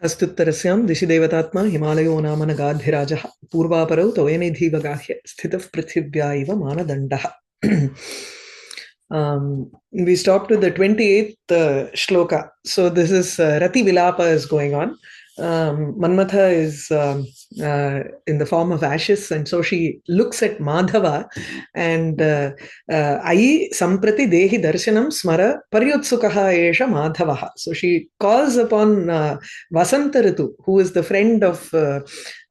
अस्तुत्तरस्यां दिशि देवतात्मा हिमालयो नाम नगाधिराजः पूर्वापरौ तवयनिधिवगाह्य स्थितः पृथिव्या इव मानदण्डः. We stopped with the 28th shloka. So this is Rati Vilapa is going on. Manmatha is in the form of ashes, and so she looks at Madhava and Ai samprati dehi darshanam smara paryutsukaha esha Madhavaha. So she calls upon Vasanta Ritu, who is the friend of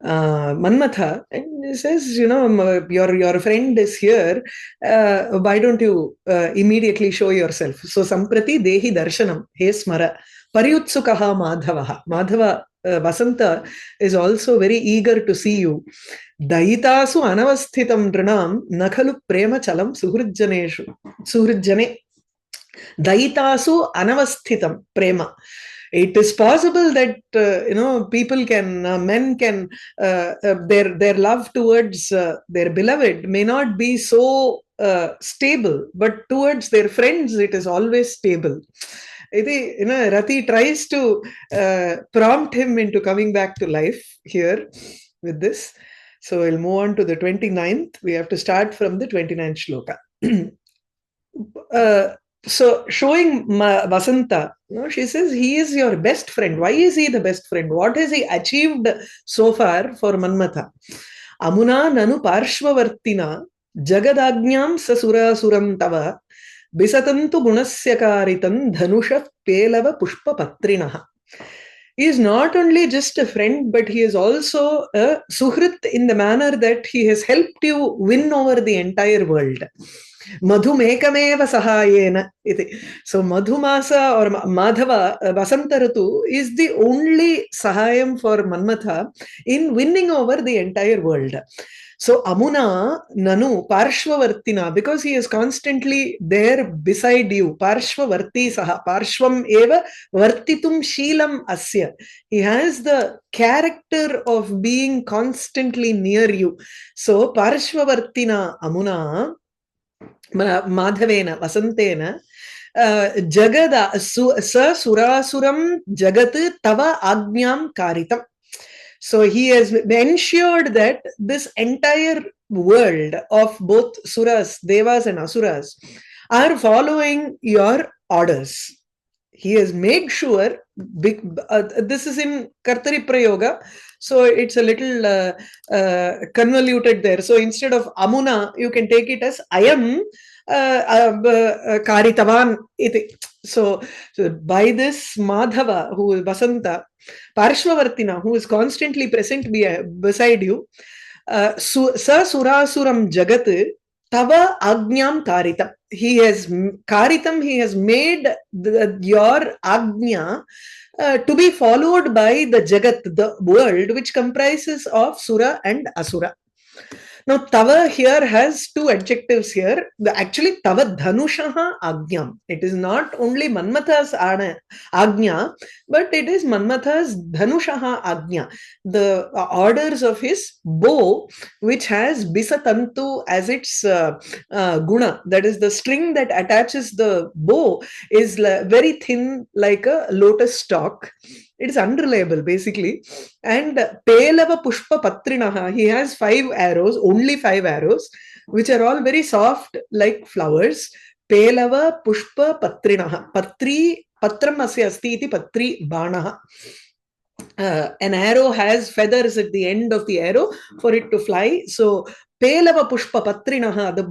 Manmatha, and says, you know, your friend is here. Why don't you immediately show yourself? So samprati dehi darshanam, he smara paryutsukaha Madhavaha. Madhava Vasanta is also very eager to see you. Daitasu anavasthitam dranam nakhalu prema chalam suhrijjane. Daitasu anavasthitam prema. It is possible that people can, men can, their love towards their beloved may not be so stable, but towards their friends it is always stable. Rati tries to prompt him into coming back to life here with this. So we'll move on to the 29th. We have to start from the 29th shloka. So showing Vasanta, she says, he is your best friend. Why is he the best friend? What has he achieved so far for Manmatha? Amuna nanu parshvavartina jagadagnyam sasura suram tava Visatantu gunasya karitam dhanusha pelava pushpa patrinaha. He is not only just a friend, but he is also a suhrit in the manner that he has helped you win over the entire world. Madhumekameva sahayena. So Madhumasa or Madhava, Vasanta Ritu, is the only sahayam for Manmatha in winning over the entire world. So Amuna Nanu Parshvavartina, because he is constantly there beside you. Parshvavarti saha. Parshvam eva vartitum sheelam asya. He has the character of being constantly near you. So Parshvavartina Amuna Madhavena Vasantena Jagada sa surasuram jagat tava agnyam karitam. So he has ensured that this entire world of both suras, devas and asuras are following your orders. He has made sure, this is in Kartari Prayoga, so it's a little convoluted there. So instead of Amuna, you can take it as Ayam Karitavan iti. So by this Madhava, who is Vasanta, Parshvavartina, who is constantly present beside you, sa surasuram jagat tava agnyam karitam. He has made your agnya to be followed by the jagat, the world, which comprises of sura and asura. Now, tava here has two adjectives here. Actually, tava dhanushaha agnyam. It is not only Manmatha's agnya, but it is Manmatha's dhanushaha agnya. The orders of his bow, which has bisatantu as its guna. That is, the string that attaches the bow is very thin, like a lotus stalk. It is unreliable, basically. And Pelava Pushpa Patrinaha, he has 5 arrows, only 5 arrows, which are all very soft, like flowers. Pelava Pushpa Patrinaha. Patri, Patram asya asti iti Patri Banaha. An arrow has feathers at the end of the arrow for it to fly. So Pelava Pushpa Patrinaha, the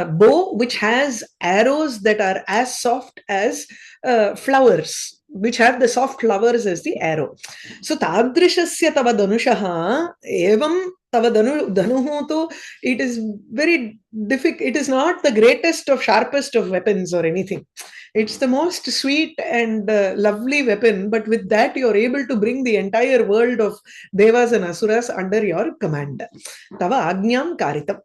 bow which has arrows that are as soft as flowers, which have the soft flowers as the arrow. So Tadrishasya tava danushaha evam tava dhanuhu to, it is very difficult. It is not the greatest of sharpest of weapons or anything. It's the most sweet and lovely weapon, but with that you are able to bring the entire world of devas and asuras under your command. Tava agnyam karitam.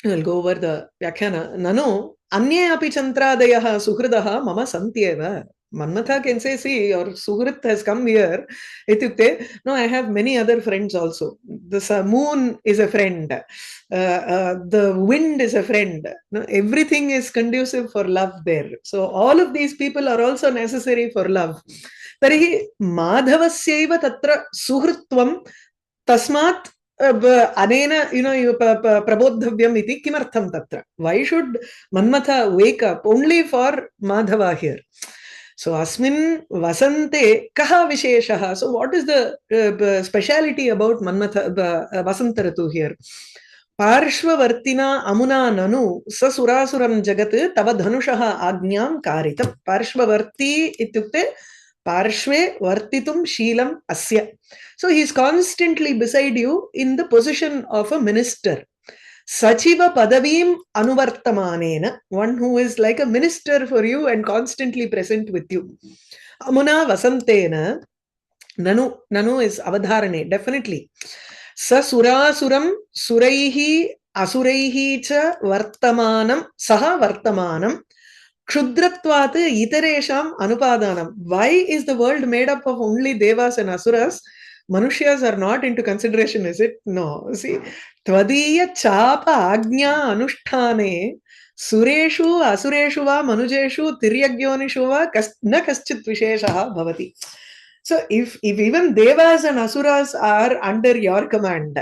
We'll go over the Vyakhyana. Nano Anye api chantradayaha suhridaha mama santyeva. Manmatha can say, see, your Suhrit has come here. No, I have many other friends also. The moon is a friend. The wind is a friend. No, everything is conducive for love there. So all of these people are also necessary for love. तर्हि माधवस्यैव तत्र सुहृत्वं तस्मात् अनेन प्रबोद्धव्यम् इति किमर्थं तत्र? Why should Manmatha wake up only for Madhava here? So asmin vasante kaha visheshaha? So what is the speciality about Manmatha Vasanta Ritu here? पार्श्ववर्तिना अमुना ननु स सुरासुरं जगत् तव धनुषः आज्ञां कारितं पार्श्ववर्ती इत्युक्ते पार्श्वे वर्तितुं शीलम् अस्य. So he is constantly beside you in the position of a minister. Sachiva padavim anuvartamanena, one who is like a minister for you and constantly present with you. Amuna vasantena, nanu is avadharane, definitely. Sa surasuram suraihi asuraihi cha vartamanam saha vartamanam kshudratvat itaresham anupadanam. Why is the world made up of only devas and asuras? Manushyas are not into consideration, is it? No. See, tvadiya chapa agnya anusthane sureshu asureshu va manujeshu tiryagyonishu va na kaschit visheshaha bhavati. So if even devas and asuras are under your command,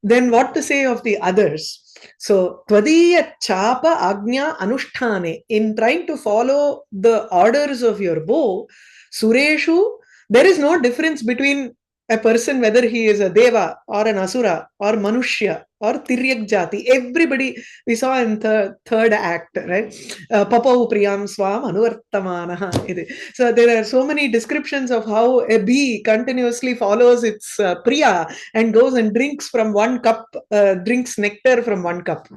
then what to say of the others? So tvadiya chapa agnya anusthane, in trying to follow the orders of your bow, sureshu, there is no difference between a person whether he is a deva or an asura or manushya or tiryak jati. Everybody we saw in the third act, right? Papau priyam swam anuvartamanaha. So there are so many descriptions of how a bee continuously follows its priya and goes and drinks from one cup, drinks nectar from one cup.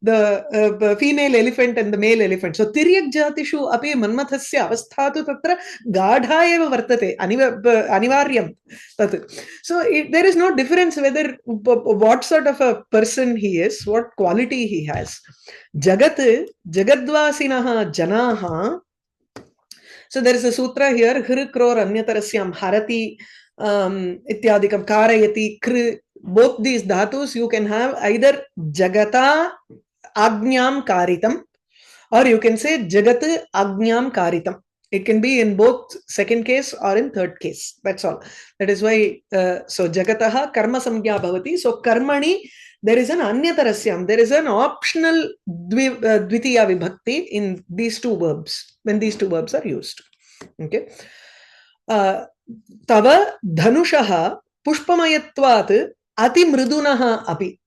The female elephant and the male elephant. So tiryak jatishu api manmathasya avasthatu tatra gadha eva vartate anivaryam. So there is no difference whether what sort of a person he is, what quality he has. Jagat, jagadvasinaha janaha. So there is a sutra here, hri kror anyatarasyam harati ityadikam karayati kri. Both these dhatus you can have either jagata agnyam karitam or you can say jagat agnyam karitam. It can be in both second case or in third case. That's all. That is why, so jagataha karma samgya bhavati. So karmani, there is an anyatarasyam. There is an optional dvitiya vibhakti in these two verbs, when these two verbs are used. Okay. Tava dhanushaha pushpamayatvat ati mridunaha api.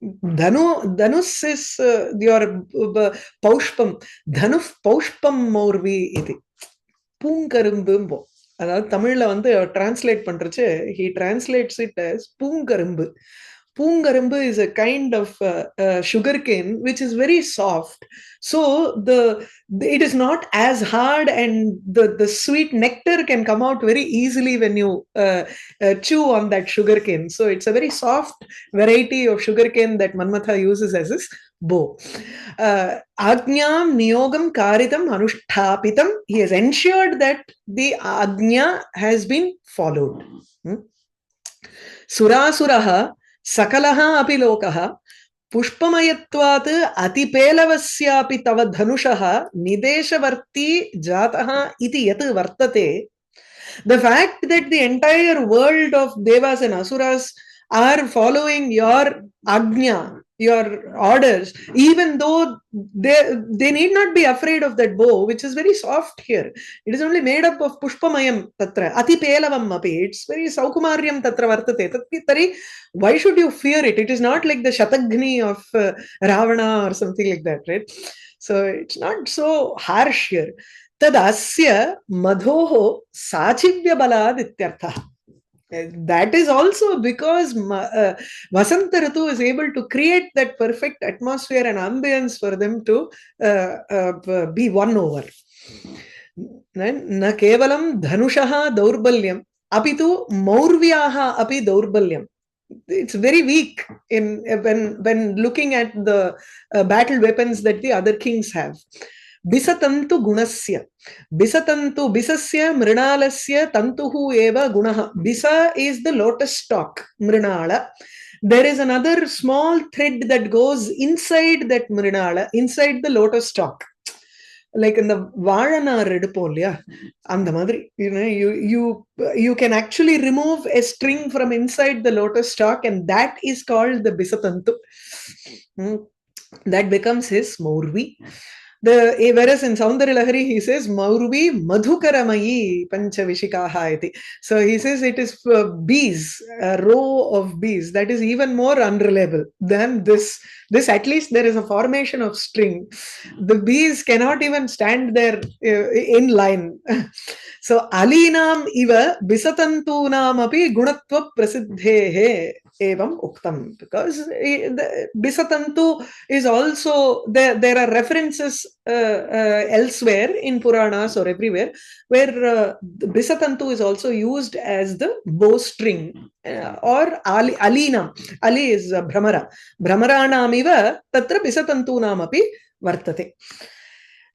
Dhanus is your paushpam. Dhanuf paushpam morvi iti. பூங்கரும்பு. அதாவது தமிழ்ல வந்து translate பண்றச்சு he translates it as பூங்கரும்பு. Pungarumbu is a kind of sugarcane which is very soft. So it is not as hard and the sweet nectar can come out very easily when you chew on that sugarcane. So it's a very soft variety of sugarcane that Manmatha uses as his bow. Agnyam niyogam karitam anushtapitam. He has ensured that the agnya has been followed. Surasuraha सकलहा अपि लोकः पुष्पमयत्वात् अतिपेलवस्यापि तव धनुषः निदेशवर्ती जातः इति यत् वर्तते. The fact that the entire world of devas and asuras are following your agnya, your orders, even though they need not be afraid of that bow, which is very soft here. It is only made up of pushpamayam tatra ati pelavam api. It's very saukumaryam tatra vartate. Tari, why should you fear it? It is not like the shatagni of Ravana or something like that, right? So it's not so harsh here. Tadasya madhoho sachivya balad ityartha. That is also because Vasanta Ritu is able to create that perfect atmosphere and ambience for them to be won over. Na kevalam dhanushaha daurbalyam apitu maurvyaha api daurbalyam. It's very weak when looking at the battle weapons that the other kings have. Bisatantu gunasya. Bisatantu bisasya mrinalasya tantuhu eva gunaha. Bisa is the lotus stalk, mrinala. There is another small thread that goes inside that mrinala, inside the lotus stalk. like in the Vazhanar edupom illaya, அந்த மாதிரி, you can actually remove a string from inside the lotus stalk, and that is called the bisatantu. That becomes his Maurvi. Whereas in Saundaryalahari he says Maurvi madhukaramayi panchavishikaha iti. So he says it is bees, a row of bees. That is even more unreliable than this. At least there is a formation of string. The bees cannot even stand there in line. So alinam iva bisatantunam api gunatva prasiddhehe evam uktam, because bisatantu is also there are references elsewhere in Puranas or everywhere where bisatantu is also used as the bowstring, or alinam. Ali is bhramara iva tatra bisatantunam api vartate.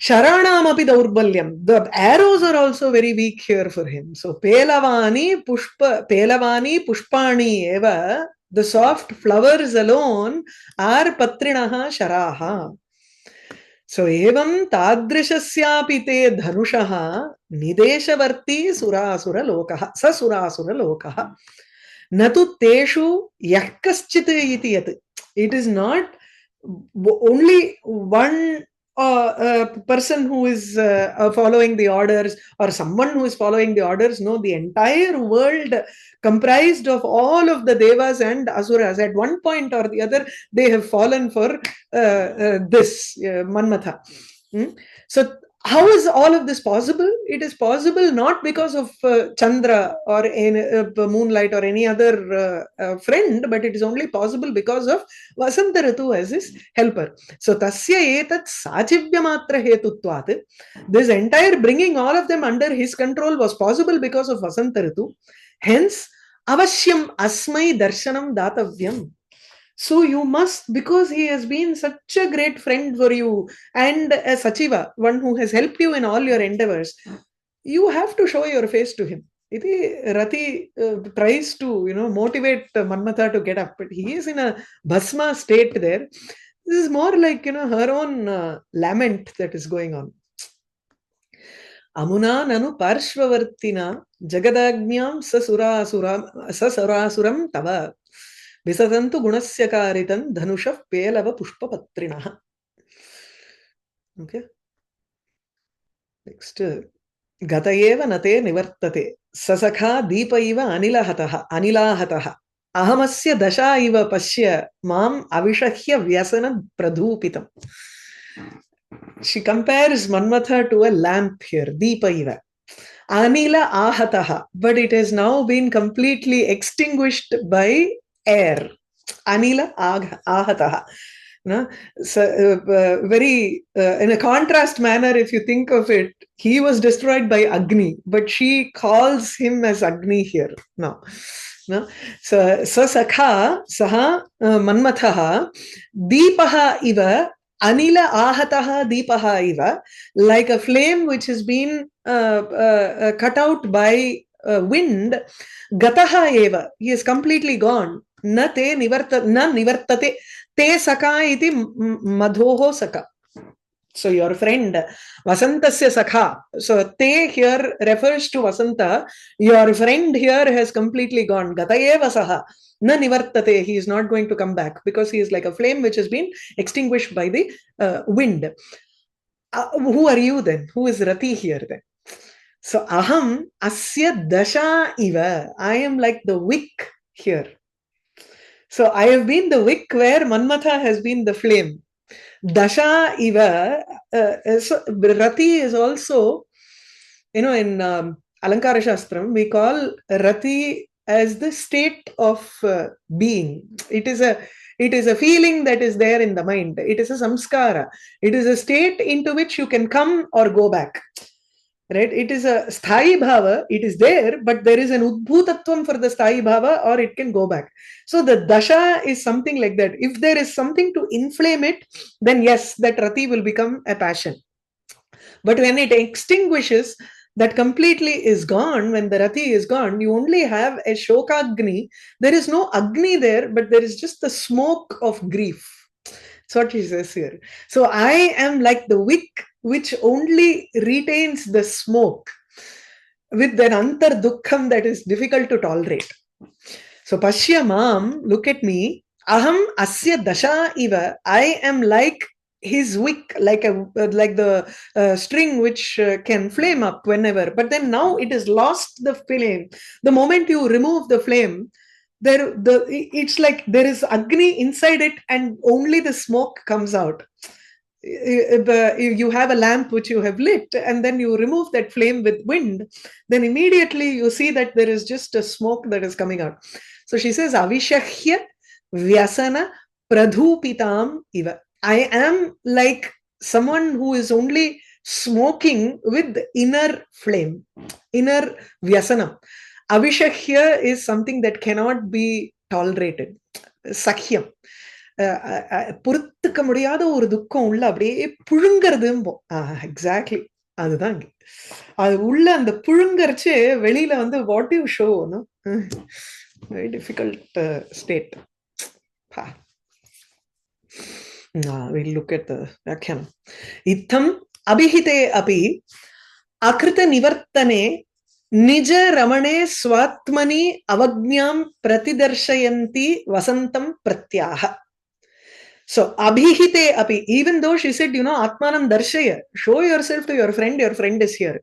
Sharanamapi daurbalyam. The arrows are also very weak here for him. So pelavani pushpani eva. The soft flowers alone are patrinaha sharaha. So evam tadrishasyapi te dhanushaha nideshavarti surasura lokaha. Sa surasura lokaha. Natu teshu yakkaschit iti yat. It is not only one person who is following the orders, or someone who is following the orders. No, the entire world comprised of all of the devas and asuras, at one point or the other, they have fallen for this Manmatha. So how is all of this possible? It is possible not because of Chandra or moonlight or any other friend, but it is only possible because of Vasanta Ritu as his helper. So tasya etat sachivyamatra hetutvat. This entire bringing all of them under his control was possible because of Vasanta Ritu. Hence avashyam asmai darshanam datavyam. So you must, because he has been such a great friend for you and a Sachiva, one who has helped you in all your endeavors, you have to show your face to him. Iti Rati tries to, motivate Manmatha to get up, but he is in a bhasma state there. This is more like, her own lament that is going on. Amuna nanu parshvavartina jagadagnyam sasurasuram tava. Visatantu gunasya karitan dhanusha pelava pushpapatrinaha. Okay. Next. Gatayeva nate nivartate. Sasakha deepa iva anilahataha. Ahamasya dasha iva pashya mam avishahya vyasana pradhupitam. She compares Manmatha to a lamp here, deepa iva. Anila ahataha, but it has now been completely extinguished by air. Anila ahataha. So, very in a contrast manner, if you think of it, he was destroyed by Agni, but she calls him as Agni here now. So sakha saha Manmathaha deepaha iva anila ahataha deepaha iva, like a flame which has been cut out by wind. Gataha eva, he is completely gone. Na nivartate. Te saka iti madhoho saka. So your friend Vasantasya sakha. So te here refers to Vasanta. Your friend here has completely gone. Gatayeva saha na nivartate. He is not going to come back because he is like a flame which has been extinguished by the wind. Who are you then? Who is Rati here then? So aham asya dasha iva. I am like the wick here. So I have been the wick where Manmatha has been the flame. Dasha iva. So Rati is also, in Alankara Shastram, we call Rati as the state of being. It is a feeling that is there in the mind. It is a samskara. It is a state into which you can come or go back. Right? It is a sthayi bhava, it is there, but there is an udbhutatvam for the sthayi bhava, or it can go back. So the dasha is something like that. If there is something to inflame it, then yes, that Rati will become a passion. But when it extinguishes, that completely is gone. When the Rati is gone, you only have a shokagni. There is no agni there, but there is just the smoke of grief. That's what he says here. So I am like the wick which only retains the smoke with an antar dukkham that is difficult to tolerate. So Pashya Mam, look at me. Aham asya dasha iva. I am like his wick, like the string which can flame up whenever. But then now it has lost the flame. The moment you remove the flame, it's like there is agni inside it, and only the smoke comes out. You have a lamp which you have lit, and then you remove that flame with wind, then immediately you see that there is just a smoke that is coming out. So she says, Avishahya vyasana pradhupitam iva. I am like someone who is only smoking with inner flame, inner vyasana. Avishahya is something that cannot be tolerated. Sakhyam. பொறுத்துக்க முடியாத ஒரு துக்கம் உள்ள அப்படியே புழுங்கறதும்போ. Exactly அதுதான். அது உள்ள அந்த புழுங்கரிச்சு வெளியில வந்து what you show, very difficult state. We'll look at the Vyakhyana. Itham abhihite api akrita nivartane nija ramane swatmani avagnyam pratidarshayanti vasantam pratyaha. So abhihite api, even though she said, atmanam darshaya, show yourself to your friend is here.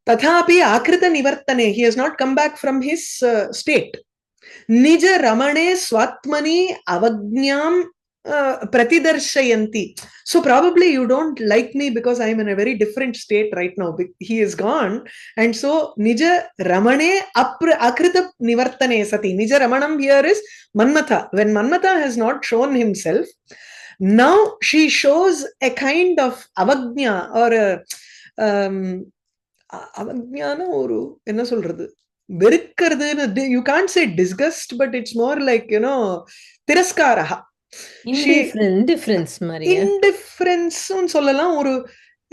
Tathapi akrita nivartane, he has not come back from his state. Nija ramane swatmani avagnyam pratidarshayanti. So probably you don't like me because I am in a very different state right now. He is gone, and so nija ramane akrita nivartane sati. Nija ramanam here is Manmatha. When Manmatha has not shown himself, now she shows a kind of avagnya or avagnyana oru enna solradhu verikkaradu. You can't say disgust, but it's more like tiraskaraha. Indifference சொல்லலாம். ஒரு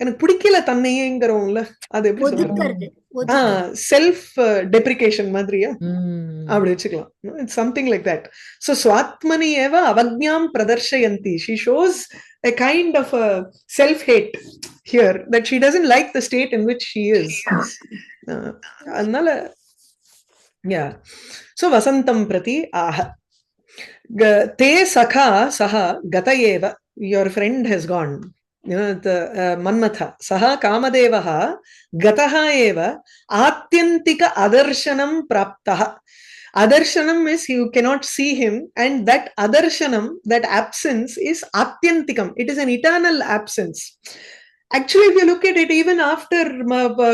எனக்கு பிடிக்கல தன்னையேங்கறோம்ல, அது எப்படி சொல்றது, self டெப்ரிகேஷன் மாதிரியா அப்படி வச்சுக்கலாம். It's something like that. So swatmani eva avagnyam pradarshyanti, she shows a kind of a self hate here, that she doesn't like the state in which she is. அதனால so vasantam prati aha. Te sakha saha gata eva, your friend has gone. The Manmatha saha kamadevaha gataha eva atyantika adarshanam praptaha. Adarshanam is you cannot see him, and that adarshanam, that absence is atyantikam. It is an eternal absence. Actually, if you look at it, even after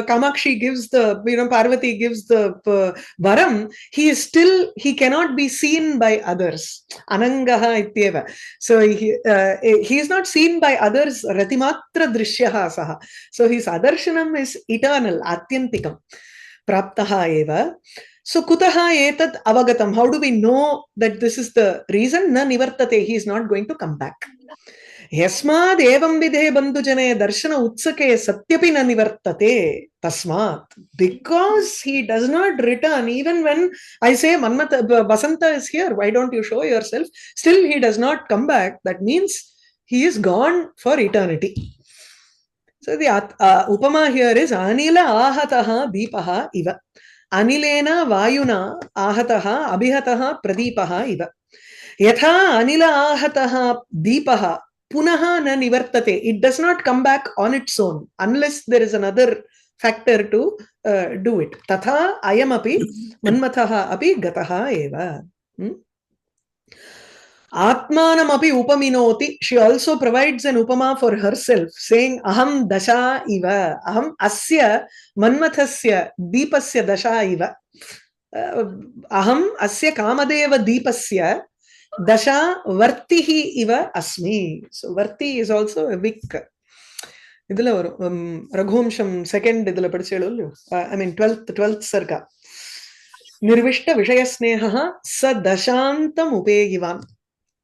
Kamakshi gives the, Parvati gives the varam, he cannot be seen by others. Anangaha ityeva. So he is not seen by others. Ratimatra drishyaha saha. So his adarshanam is eternal, atyantikam. Praptaha eva. So kutaha etat avagatam. How do we know that this is the reason? Na nivartate. He is not going to come back. Yasmad evam vidhe bandhujane darshana utsake satyapi na nivartate. Tasmat, because he does not return, even when I say Manmatha, Vasanta is here, why don't you show yourself? Still he does not come back. That means he is gone for eternity. So the upama here is anila ahataha deepaha iva. Anilena vayuna ahataha abhihataha pradeepaha iva. Yatha anila ahataha deepaha punaha na nivartate. It does not come back on its own unless there is another factor to do it. Tatha ayam api manmathaha api gataha eva. Atmanam api upaminoti. She also provides an upama for herself, saying aham dasha iva. Aham asya manmathasya deepasya dasha iva. Aham asya kamadeva deepasya dasha vartihi iva asmi. So varti is also a wick. Idhula varum Raghumsham second idhula padichelu. I mean 12th sarga. Nirvishta vishayasneha sa dashantam upegivan.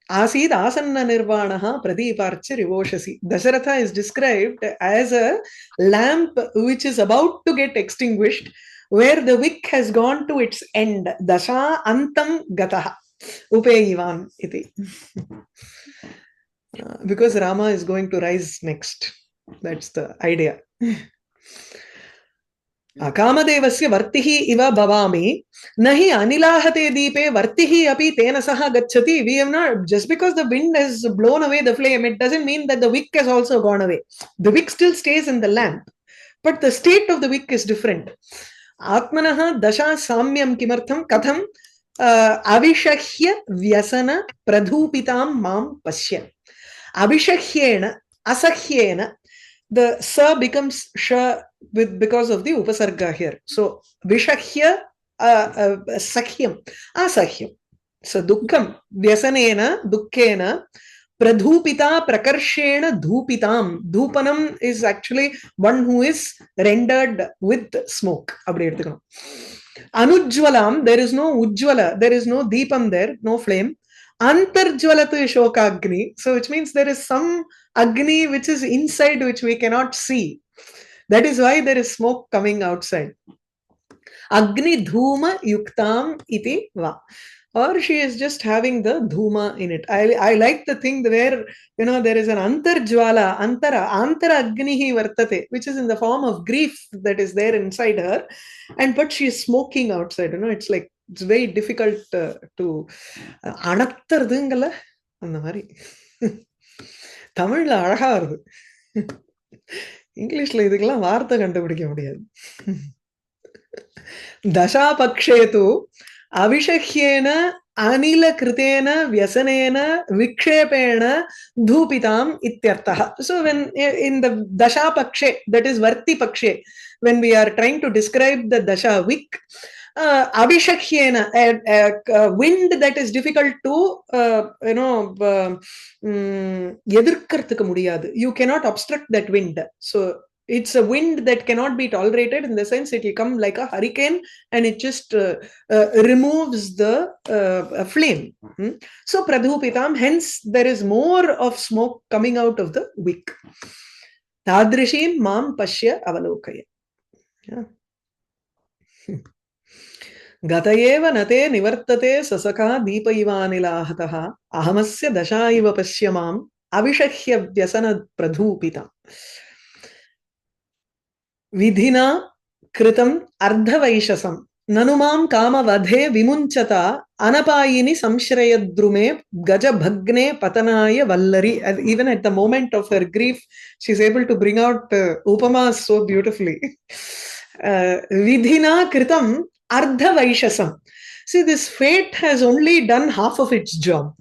Asid asanna nirvanaha pradeeparcha rivoshasi. Dasharatha is described as a lamp which is about to get extinguished, where the wick has gone to its end. Dasha antam gataha. Upegivan iti. Because Rama is going to rise next. That's the idea. Akamadevasya vartihi iva bhavami nahi anilahate deepe vartihi api tena saha gacchati. We have not, just because the wind has blown away the flame, it doesn't mean that the wick has also gone away. The wick still stays in the lamp, but the state of the wick is different. Atmanaha dasha samyam kimartham katham avishahya vyasana pradhupitam mam pasya. Abhishahyena asahyena, the sa becomes sha because of the upasarga here. So vishahya sahyam asahyam. So dukkham vyasanena dukkena pradhupita prakarshena dhupitam. Dhupanam is actually one who is rendered with smoke. Anujwalam, there is no ujjwala, there is no deepam there, no flame. Antarjwalatu shokagni, so which means there is some agni which is inside which we cannot see. That is why there is smoke coming outside. Agni dhuma yuktam iti va. Or she is just having the dhuma in it. I like the thing where, you know, there is an antarjwala, antara agnihi vartate, which is in the form of grief that is there inside her, and but she is smoking outside. You know, it's like, it's very difficult to anattarthungala அந்த மாதிரி தமிழ்ல அழகா வருது. இங்கிலீஷ்ல இதுக்கெல்லாம் வார்த்தை கண்டுபிடிக்க முடியாது. தசாபக்ஷேது அவிஷஹ்யேன அனில கிருதேன வியசனேன விக்ஷேபேன தூபிதாம் இத்யர்த்தः. So when in the dasha pakshe, that is varti pakshe, when we are trying to describe the dasha wick, abhishakyena, wind that is difficult to edirkkarthukku mudiyadu. You cannot obstruct that wind. So it's a wind that cannot be tolerated, in the sense it will come like a hurricane and it just removes the flame. So pradhupitam, hence there is more of smoke coming out of the wick. Tadrishim mam pashya avalokaya. Yeah. गतयेव नते निवर्तते ससखा दीप इवानिलाहतः अहमस्य दशा इव पश्य माम् अविषह्य व्यसन प्रधूपिता. विधिना कृतम् अर्धवैशसम् ननु मां कामवधे विमुञ्चता अनपायिनि संश्रयद्रुमे गजभग्ने पतनाय Vallari. Even at the moment of her grief, she is able to bring out upamas so beautifully. Vidhina kritam ardha vaishasam. See, this fate has only done half of its job.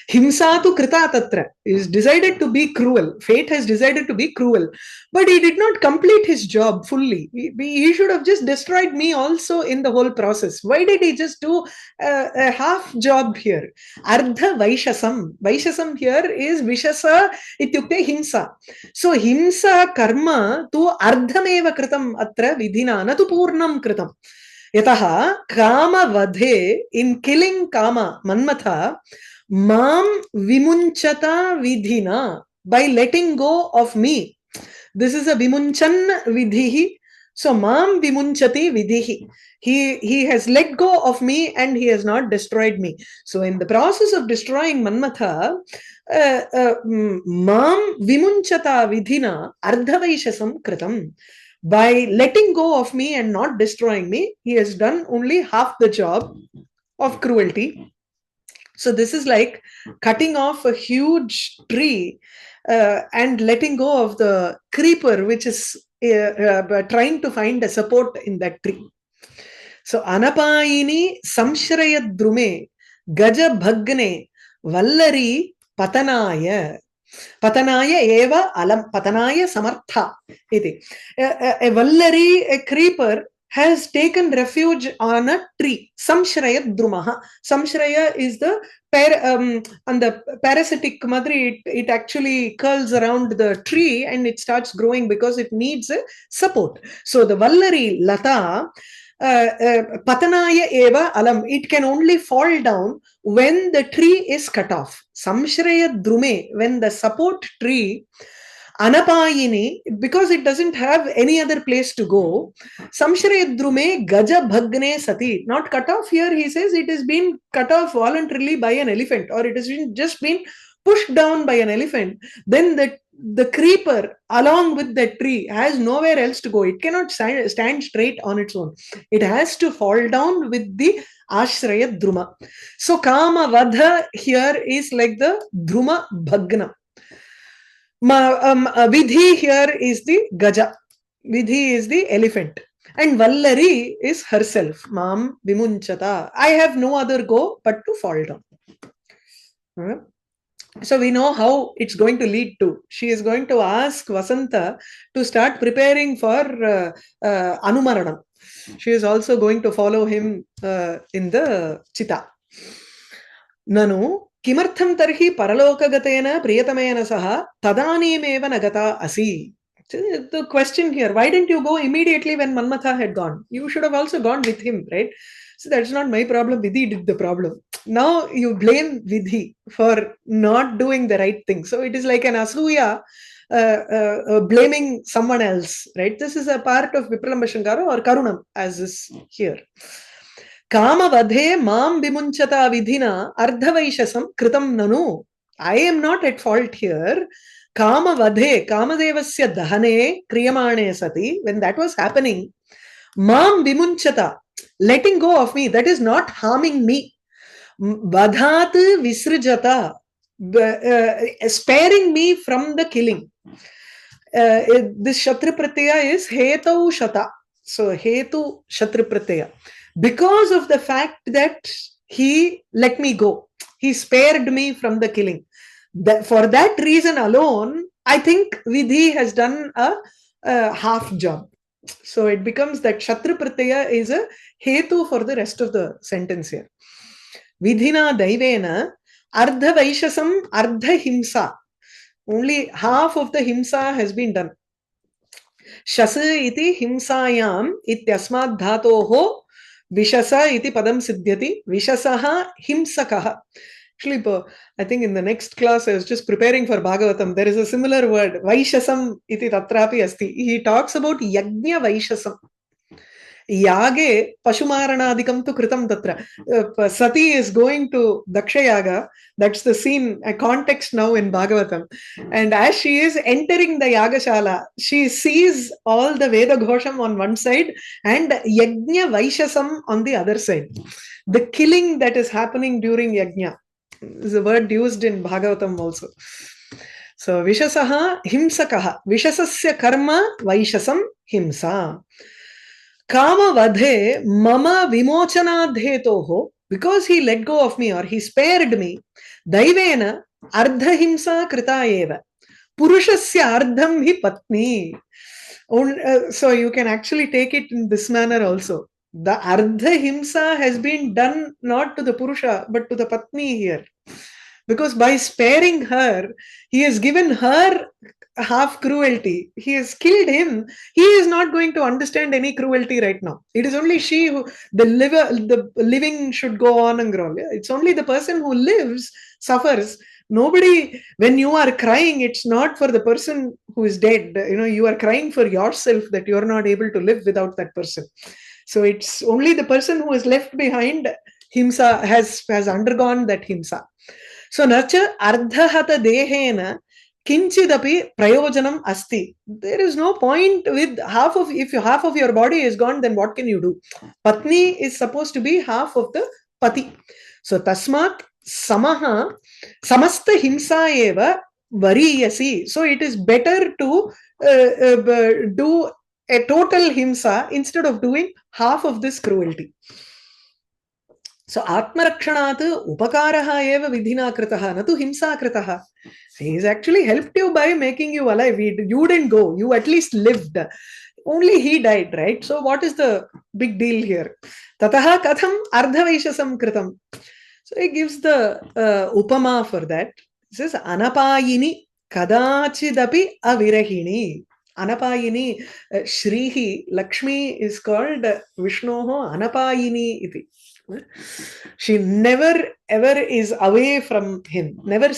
Himsa tu krita tatra, is decided to be cruel. Fate has decided to be cruel, but he did not complete his job fully. He should have just destroyed me also in the whole process. Why did he just do a half job here? Ardha vaishasam. Vaishasam here is vishasa ityukte himsa. So himsa karma tu ardhameva kritam atra vidhina na tu purnam kritam. Yataha kama vadhe, in killing kama manmatha, mam vimunchata vidhina, by letting go of me. This is a vimunchan vidhihi. So mam vimunchati vidhihi. He has let go of me and he has not destroyed me. So in the process of destroying manmatha, mam vimunchata vidhina ardhavaishasam kritam. By letting go of me and not destroying me, he has done only half the job of cruelty. So this is like cutting off a huge tree and letting go of the creeper which is trying to find a support in that tree. So anapayini samshrayadrume gajabhagne vallari patanaya. Patanaya eva alam, patanaya samartha. A vallari, a creeper, has taken refuge on a tree. Samshraya drumaha. Samshraya is the on the parasitic madri, it actually curls around the tree and it starts growing because it needs a support. So the vallari lata, patanaya eva alam, it can only fall down when the tree is cut off. Samshraya drume, when the support tree, anapayini, because it doesn't have any other place to go. Samshraya drume gajabhagne sati, not cut off here, he says it has been cut off voluntarily by an elephant, or it has been just been pushed down by an elephant. Then the creeper along with the tree has nowhere else to go. It cannot stand straight on its own. It has to fall down with the ashraya druma. So kama vadha here is like the druma bhagna. Vidhi here is the gaja. Vidhi is the elephant. And Vallari is herself. Mam vimunchata. I have no other go but to fall down. So we know how it's going to lead to. She is going to ask Vasanta to start preparing for Anumaranam. She is also going to follow him in the Chita. Nanu kimartham tarhi paralokagatena priyatamena saha tadanim eva nagata asi. The question here, why didn't you go immediately when Manmatha had gone? You should have also gone with him, right? So that's not my problem. Vidhi did the problem. Now you blame Vidhi for not doing the right thing. So it is like an asuya blaming someone else, right? This is a part of Vipralamba Shankara or Karunam, as is here. Kama vadhe mam vimunchata vidhina ardhavaishasam kritam nanu. I am not at fault here. Kama vadhe, Kamadevasya dahane kriyamane sati, when that was happening, mam vimunchata, letting go of me, that is not harming me. Vadhat visrijata, sparing me from the killing. This Shatru Pratyaya is Hetau Shata. So Hetu Shatru Pratyaya. Because of the fact that he let me go, he spared me from the killing. For that reason alone, I think Vidhi has done a half job. So it becomes that Shatru Pratyaya is a Hetu for the rest of the sentence here. Vidhina Daivena Ardha Vaishasam Ardha Himsa. Only half of the Himsa has been done. Shasa iti Himsayam ityasmad dhatoho Vishasa iti padam siddhyati Vishasaha Himsakaha. Actually, I think in the next class, I was just preparing for Bhagavatam. There is a similar word, Vaishasam iti tatrapi asti. He talks about Yajna Vaishasam. Yage Pashumaranadikam tu kritam tatra. Sati is going to Daksha Yaga. That's the scene, a context now in Bhagavatam. And as she is entering the Yagashala, she sees all the Veda Ghosham on one side and Yajna Vaishasam on the other side. The killing that is happening during Yajna is a word used in Bhagavatam also. So, Vishasaha Himsakaha. Vishasasya karma Vaishasam Himsa. Kama vadhe mama vimochanadhetoho. Because he let go of me or he spared me. Daivena ardha himsa krita eva. Purushasya ardham hi patni. So, you can actually take it in this manner also. The ardha himsa has been done not to the Purusha but to the Patni here. Because by sparing her, he has given her half cruelty. He has killed him. He is not going to understand any cruelty right now. It is only she who, the living should go on and grow. It's only the person who lives, suffers. Nobody, when you are crying, it's not for the person who is dead. You are crying for yourself that you are not able to live without that person. So it's only the person who is left behind, himsa, has undergone that himsa. So nacha ardhahata dehena kinchidapi prayojanam asti. There is no point with if half of your body is gone, then what can you do? Patni is supposed to be half of the pati. So tasmat samaha samasta himsa eva variyasi. So it is better to do a total himsa instead of doing half of this cruelty. So Atmarakshanat upakaraha eva vidhina kritaha natu himsa kritaha. He has actually helped you by making you alive. You didn't go. You at least lived. Only he died, right? So what is the big deal here? Tataha katham ardhavaishasam kritam. So he gives the upama for that. He says anapayini kadachidapi avirahini. Anapayini, Shrihi, Lakshmi is called Vishnoho Anapayini iti. She never ever is away from him, never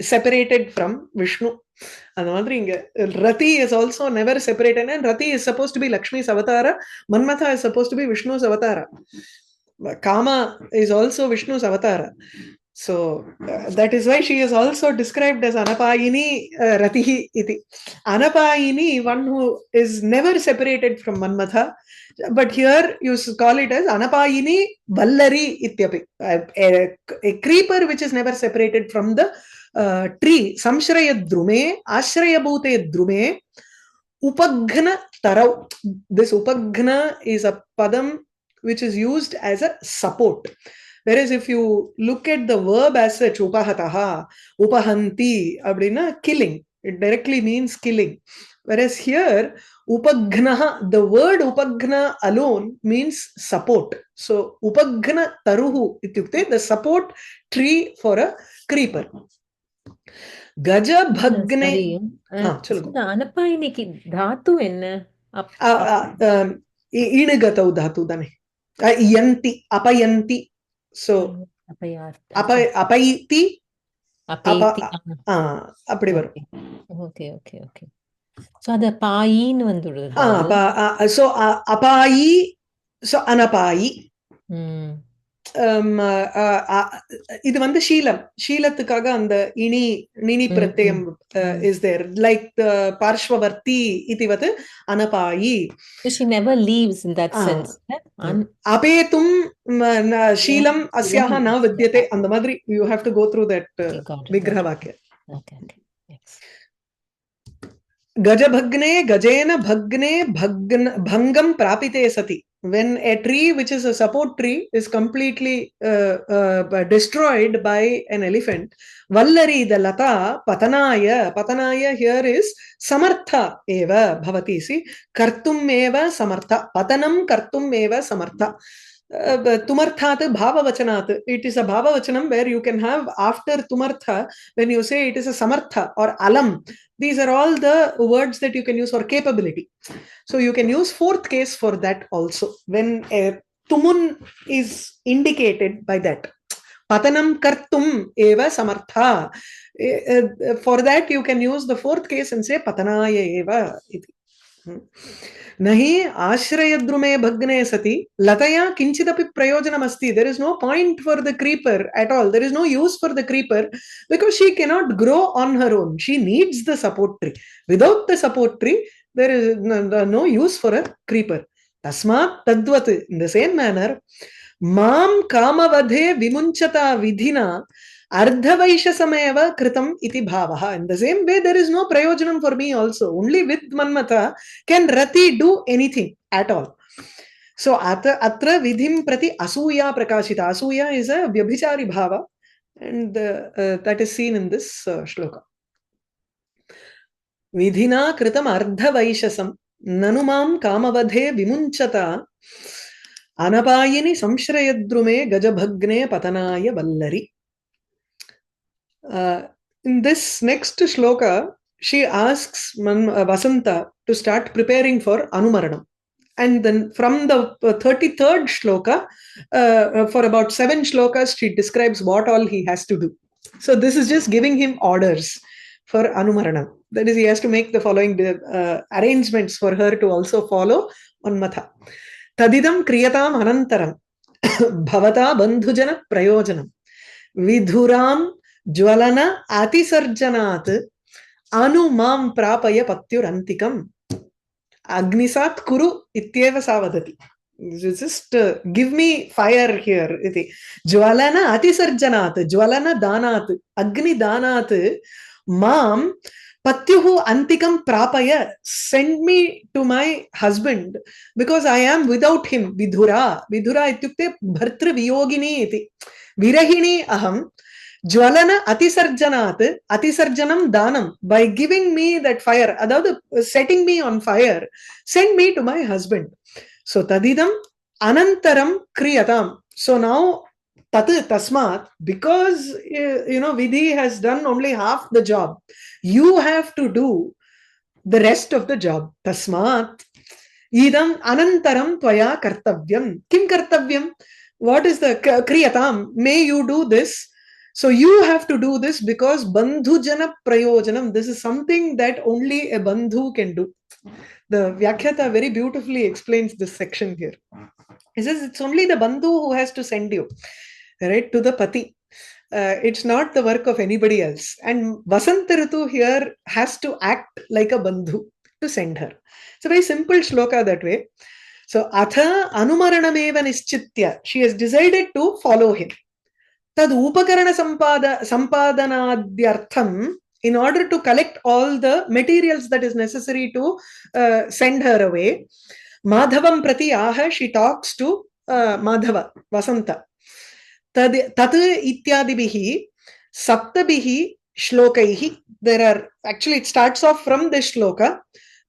separated from Vishnu. Rati is also never separated, and Rati is supposed to be Lakshmi's avatara. Manmatha is supposed to be Vishnu's avatara. Kama is also Vishnu's avatara. So that is why she is also described as Anapayini Ratihi iti. Anapayini, one who is never separated from Manmatha, but here you call it as Anapayini Vallari ityapi. A creeper which is never separated from the tree. Samshraya Drume, Ashraya Bhute Drume, Upaghna Tarau. This Upaghna is a padam which is used as a support. Whereas if you look at the verb as such, upahataha, upahanti, abdina, killing, it directly means killing. Whereas here, upaghnaha, the word upagna alone means support. So, upaghna taruhu, ityukte, the support tree for a creeper. Gajabhagne. Anapayiniki dhatu enna? Inugatau dhatu dane. Yanti, apayanti. So, apaiti, அப்படி வரும். Okay, okay, okay. So, அது பாயின்னு வந்துடுது. So, அபாயி, so, அனபாயி. இது வந்து ஷீலம், ஷீலத்துக்காக அந்த இனி நினி பிரத்யம் இஸ் தேர், லைக் பார்ஷ்வவர்த்தி இதுவது அனபாயி. She never leaves in that sense. அபேதும் ஷீலம் அஸ்யாஹ ந வித்யதே, அந்த மாதிரி you have to go through that விக்கிரக வாக்கிய. गजभग्ने गजेन भग्ने भंगम प्रापिते सति. When a tree which is a support tree is completely destroyed by an elephant, vallari, the lata, patanaya here is samartha eva bhavati. See, kartum eva samartha, patanam kartum eva samartha. Tumarthat bhavavachanat. It is a bhavavachanam where you can have after tumartha, when you say it is a samartha or alam. These are all the words that you can use for capability. So you can use fourth case for that also. When a tumun is indicated by that. Patanam kartum eva samartha. For that you can use the fourth case and say patanaya eva iti. Nahi ashrayadrume bhagne sati lataya kinchidapi prayojanam asti. There is no point for the creeper at all. There is no use for the creeper because she cannot grow on her own. She needs the support tree. Without the support tree, there is no use for a creeper. Tasmat tadvat. In the same manner, mam kamavadhe vimunchata vidhina ardhavaishasameva kritam iti bhavaha. In the same way, there is no prayojanam for me also. Only with manmatha can rati do anything at all. So atra vidhim prati asuya prakashita. Asuya is a vyabhichari bhava, and that is seen in this shloka. Vidhina kritam ardhavaishasam nanumam kamavadhe vimunchata anapayini samshrayadrume gajabhagne patanaya vallari. In this next shloka, she asks Vasanta to start preparing for Anumaranam. And then from the 33rd shloka, for about 7 shlokas, she describes what all he has to do. So this is just giving him orders for Anumaranam. That is, he has to make the following arrangements for her to also follow Manmatha. Tadidam kriyatam anantaram bhavata bandhujana prayojanam vidhuram ज्वलन अतिसर्जनात् अनु मां प्रापय पत्युरन्तिकम् अग्निसात् कुरु इत्येव सा वदति. Just give me fire here. ज्वलन अतिसर्जनात्, ज्वलन दानात्, अग्नि दानात् मां पत्युः अन्तिकं प्रापय. Send me to my husband because I am without him. Vidhura, vidhura इत्युक्ते भर्तृवियोगिनी इति. विरहिणी अहं. Jwalana atisarjanat, atisarjanam danam. By giving me that fire, adavadu setting me on fire, send me to my husband. So tadidam anantaram kriyatam. So now tat tasmat, because Vidhi has done only half the job, you have to do the rest of the job. Tasmat idam anantaram tvaya kartavyam. Kim kartavyam? What is the kriyatam? May you do this. So you have to do this because bandhujana prayojanam. This is something that only a bandhu can do. The Vyakhyata very beautifully explains this section here. He says it's only the bandhu who has to send you, right, to the pati. It's not the work of anybody else. And Vasanta Ritu here has to act like a bandhu to send her. It's a very simple shloka that way. So, Atha Anumaranameva Nischitya, she has decided to follow him. Tad Upakarana Sampadanadyartham, in order to collect all the materials that is necessary to send her away, Madhavam Prati Aha, she talks to Madhava, Vasanta. Tat ityadibihi saptabihi shlokaihi. There are, actually it starts off from this shloka,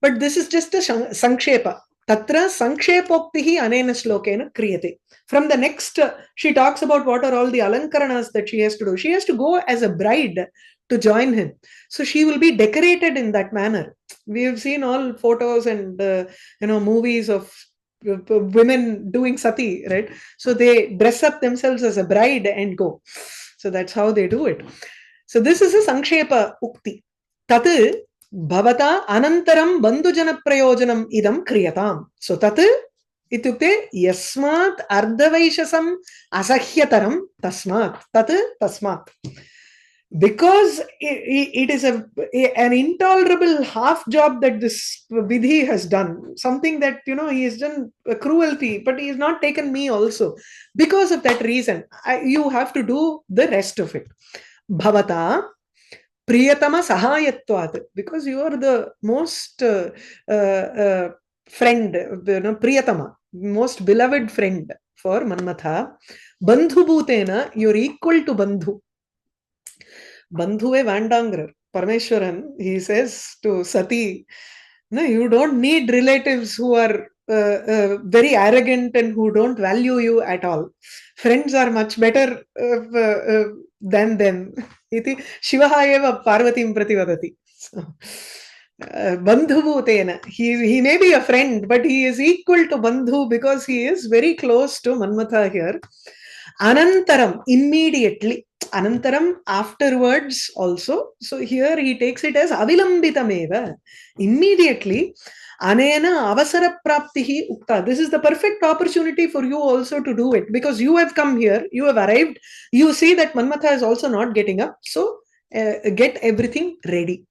but this is just a sankshepa. Tatra sankshepoktih anena shlokena kriyate. From the next, she talks about what are all the alankaranas that she has to do. She has to go as a bride to join him. So she will be decorated in that manner. We have seen all photos and movies of women doing sati, right? So they dress up themselves as a bride and go. So that's how they do it. So this is a sankshepa ukti. Tat bhavata anantaram bandhujana prayojanam idam kriyatam. So tat itukte yasmat ardhavaishasam asahyataram tasmat. Tat tasmat. Because it is an intolerable half job that this Vidhi has done, something that, he has done a cruelty, but he has not taken me also. Because of that reason, you have to do the rest of it. Bhavata priyatama sahayatvat, because you are the most friend, priyatama, most beloved friend for Manmatha. Bandhu bhutena, you're equal to bandhu. Bandhuve Vandangrar, Parameshwaran, he says to Sati, no, you don't need relatives who are very arrogant and who don't value you at all. Friends are much better than them. Iti Shivaha eva Parvatim prativadati. Bandhu bhutena, he may be a friend, but he is equal to Bandhu because he is very close to Manmatha here. Anantaram, immediately. Anantaram, afterwards also. So here he takes it as avilambitameva. Immediately, anena avasara praptihi ukta. This is the perfect opportunity for you also to do it, because you have come here, you have arrived, you see that Manmatha is also not getting up. So get everything ready.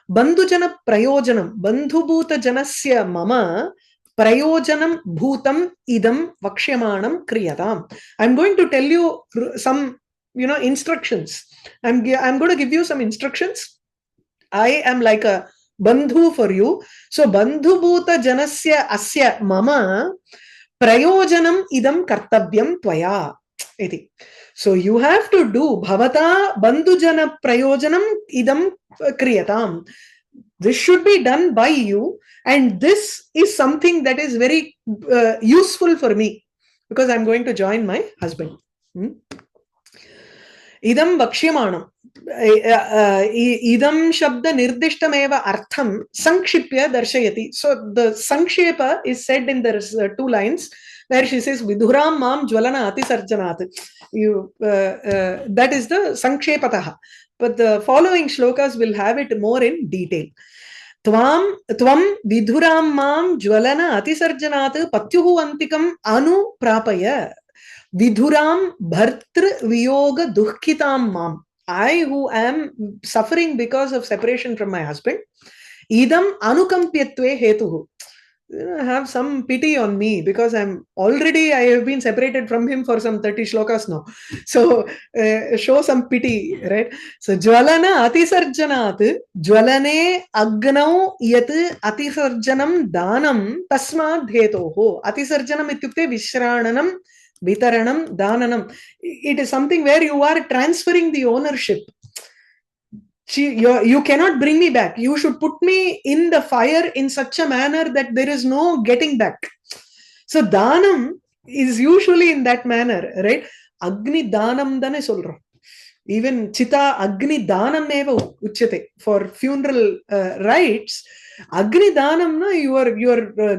Bandhujana prayojanam, bandhubhuta janasya mama prayojanam bhutam idam vaksyamanam kriyatam. I'm going to tell you some instructions. I'm going to give you some instructions. I am like a bandhu for you. So bandhu bhuta janasya asya mama prayojanam idam kartavyam tvaya. Iti. So you have to do bhavata bandhujana prayojanam idam kriyatam. This should be done by you, and this is something that is very useful for me, because I'm going to join my husband. Idam vaksyamanam. Idam shabda nirdishtameva artham sankshipya darshayati. So the sankshepa is said in the 2 lines where she says vidhuram mam jvalana atisarjanat. That is the sankshepa. But the following shlokas will have it more in detail. Tvam vidhuram mam jvalana atisarjanat patyuhu antikam anu prapaya. Vidhuram bhartr viyoga dukhkitam mam. I, who am suffering because of separation from my husband, idam anukampyatve hetuhu. Have some pity on me, because I have been separated from him for some 30 shlokas now. So show some pity, right? So jvalana atisarjanat, jvalane agnau yat atisarjanam danam tasmad hetoho. Atisarjanam ityukte vishrananam vitaranam dananam. It is something where you are transferring the ownership. You cannot bring me back. You should put me in the fire in such a manner that there is no getting back. So danam is usually in that manner, right? Agni danam dane solra. Even chita agni danam eva uchyate. For funeral rites, agni danam, you are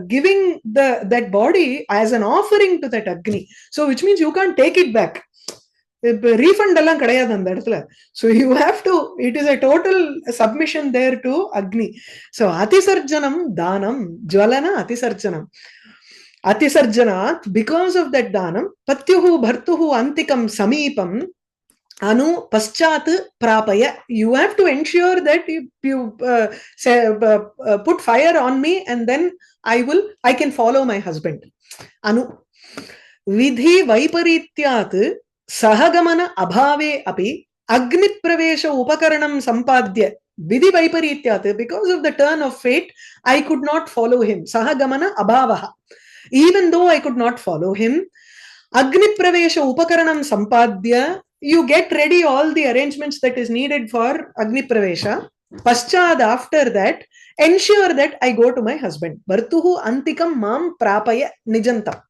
giving that body as an offering to that agni. So which means you can't take it back. Refund allang kadayadu and இடத்துல. So you have to, it is a total submission there to Agni. So atisarjanam danam, jvalana atisarjanam. Atisarjanat, because of that danam, patyuhu bhartuhu antikam samipam, Anu paschat prapaya. You have to ensure that you put fire on me, and then I can follow my husband. Anu vidhi vaiparityat sahagamana abhave api agni pravesha upakaranam sampadya. Vidhi vaiparityat, because of the turn of fate, I could not follow him. Sahagamana abhavaha. Even though I could not follow him, agni pravesha upakaranam sampadya, you get ready all the arrangements that is needed for agni pravesha. Paschad, after that, ensure that I go to my husband. Bhartuhu antikam mam prapaya nijantam.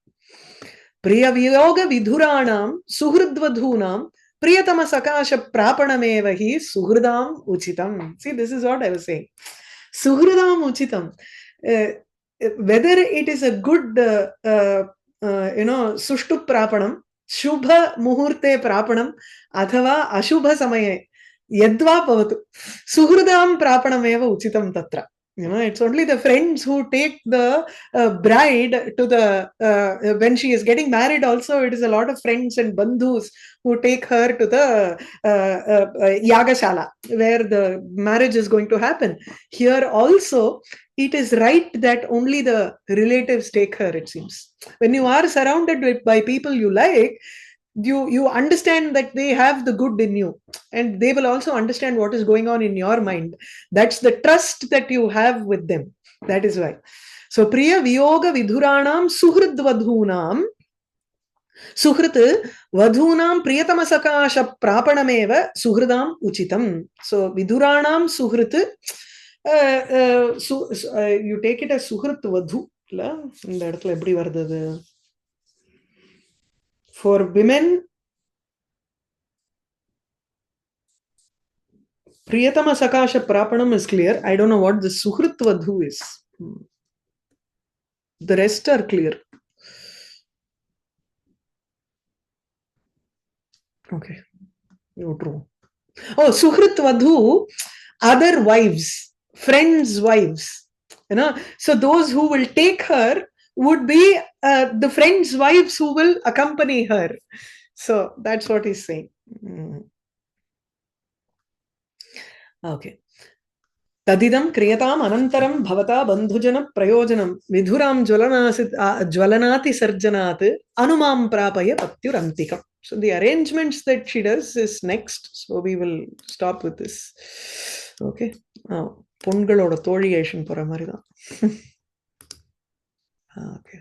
Priya viyoga vidhuranam suhridvadhunam priyatama sakasha prapanameva hi suhridam uchitam. See, this is what I was saying. Suhridam uchitam. Whether it is a good sushtu prapanam, shubha muhurte prapanam, athava ashubha samaye, yadva pavatu, suhridam prapanam eva uchitam tatra. It's only the friends who take the bride to the when she is getting married. Also, it is a lot of friends and bandhus who take her to the yagashala where the marriage is going to happen. Here also, it is right that only the relatives take her, it seems. When you are surrounded by people you like, you understand that they have the good in you, and they will also understand what is going on in your mind. That's the trust that you have with them. That is why. So priya viyoga vidhuranam suhrid vadhunam, suhrit vadhunam priyatama sakasha prapanameva suhridam uchitam. So vidhuranam suhrit, you take it as suhrit vadhu. இந்த இடத்துல எப்படி வருது? For women, Priyatama Sakasha Prapanam is clear. I don't know what the Suhrit Vadhu is. The rest are clear. Okay. No, true. Oh, Suhrit Vadhu, other wives, friends' wives. So those who will take her would be the friends' wives who will accompany her. So that's what he's saying. Okay. Tadidam kriyatam anantaram bhavata bandhujana prayojanam vidhuram jwalanati sarjanat anumam prapaya patyurantikam. So the arrangements that she does is next. So we will stop with this. Okay. பொண்களோட தோழியேஷன் போற மாதிரி தான். Okay.